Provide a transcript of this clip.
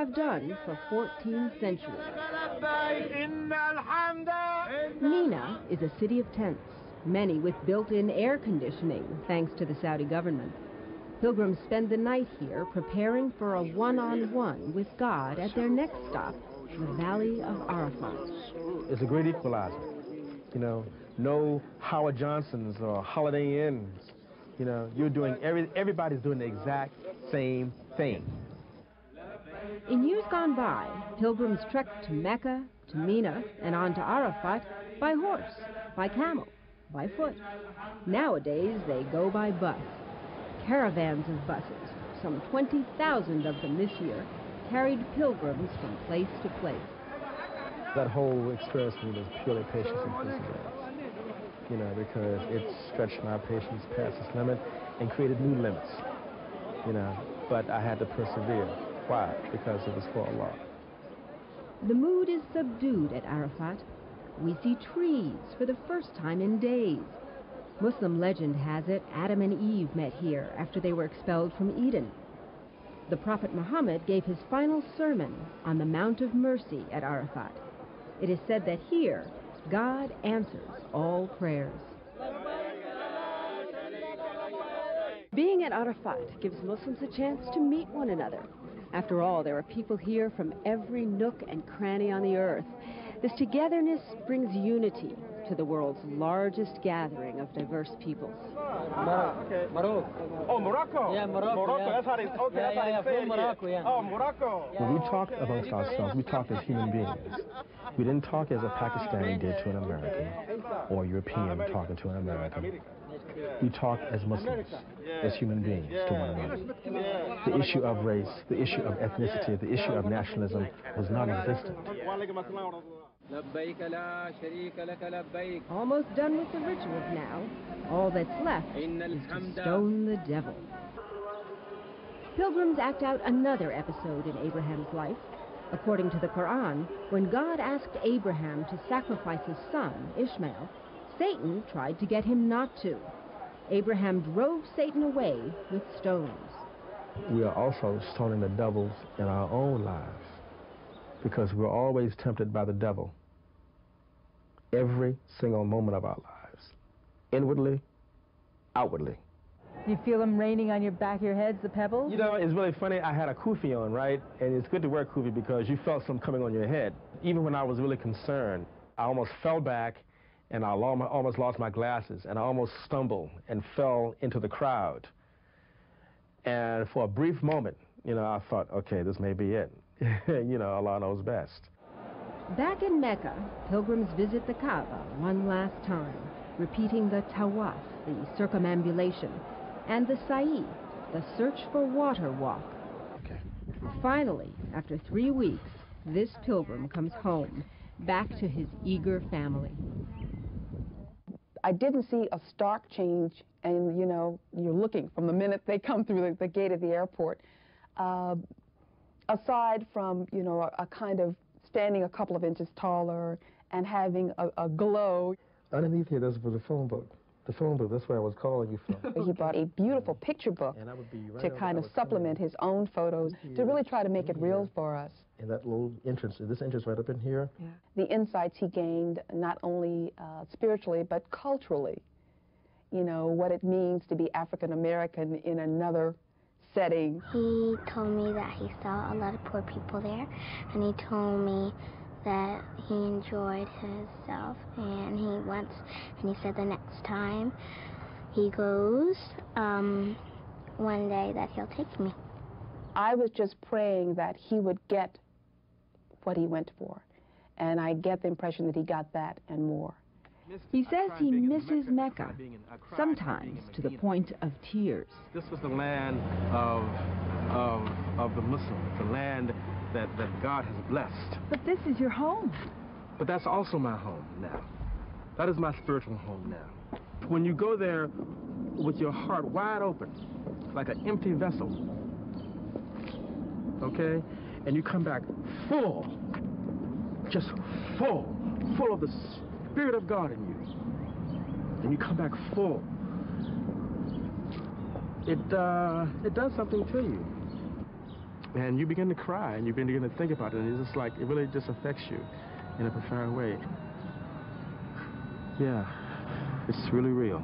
have done for 14 centuries. Mina is a city of tents, many with built-in air conditioning, thanks to the Saudi government. Pilgrims spend the night here preparing for a one-on-one with God at their next stop, the Valley of Arafat. It's a great equalizer. You know, no Howard Johnsons or Holiday Inns. You know, everybody's doing the exact same thing. In years gone by, pilgrims trekked to Mecca, to Mina, and on to Arafat by horse, by camel, by foot. Nowadays, they go by bus. Caravans of buses, some 20,000 of them this year, carried pilgrims from place to place. That whole experience for me was purely patience and perseverance. You know, because it stretched my patience past its limit and created new limits. You know, but I had to persevere. Why? Because it was for Allah. The mood is subdued at Arafat. We see trees for the first time in days. Muslim legend has it Adam and Eve met here after they were expelled from Eden. The Prophet Muhammad gave his final sermon on the Mount of Mercy at Arafat. It is said that here, God answers all prayers. Being at Arafat gives Muslims a chance to meet one another. After all, there are people here from every nook and cranny on the earth. This togetherness brings unity to the world's largest gathering of diverse peoples. Morocco. Oh, Morocco? Yeah, Morocco. Morocco, yeah. that's how they say it. Morocco, yeah. Oh, Morocco. When we talk amongst ourselves, we talk as human beings. We didn't talk as a Pakistani did to an American or a European talking to an American. We talk as Muslims, as human beings to one another. The issue of race, the issue of ethnicity, the issue of nationalism was non-existent. Almost done with the rituals now. All that's left is to stone the devil. Pilgrims act out another episode in Abraham's life. According to the Quran, when God asked Abraham to sacrifice his son, Ishmael, Satan tried to get him not to. Abraham drove Satan away with stones. We are also stoning the devils in our own lives because we're always tempted by the devil every single moment of our lives, inwardly, outwardly. Do you feel them raining on your back of your heads, the pebbles? You know, it's really funny. I had a kufi on, right? And it's good to wear a kufi because you felt some coming on your head. Even when I was really concerned, I almost fell back and I almost lost my glasses and I almost stumbled and fell into the crowd. And for a brief moment, you know, I thought, okay, this may be it. You know, Allah knows best. Back in Mecca, pilgrims visit the Kaaba one last time, repeating the tawaf, the circumambulation, and the sa'i, the search for water walk. Okay. Finally, after 3 weeks, this pilgrim comes home, back to his eager family. I didn't see a stark change, and you know, you're looking from the minute they come through the gate of the airport. Aside from, you know, a kind of standing a couple of inches taller and having a glow. Underneath here, this was a phone book. The phone book, that's where I was calling you from. He brought a beautiful picture book to kind of supplement his own photos, to really try to make it real for us. And that little entrance, this entrance right up in here. Yeah. The insights he gained, not only spiritually, but culturally. You know, what it means to be African American in another setting. He told me that he saw a lot of poor people there, and he told me that he enjoyed himself, and he said the next time he goes, one day that he'll take me. I was just praying that he would get what he went for, and I get the impression that he got that and more. He says he misses Mecca, sometimes to the point of tears. This was the land of the Muslims, the land that God has blessed. But this is your home. But that's also my home now. That is my spiritual home now. When you go there with your heart wide open, like an empty vessel, okay, and you come back full, just full of the Spirit of God in you, and you come back full, it does something to you. And you begin to cry, and you begin to think about it, and it's just like, it really just affects you in a profound way. Yeah, it's really real.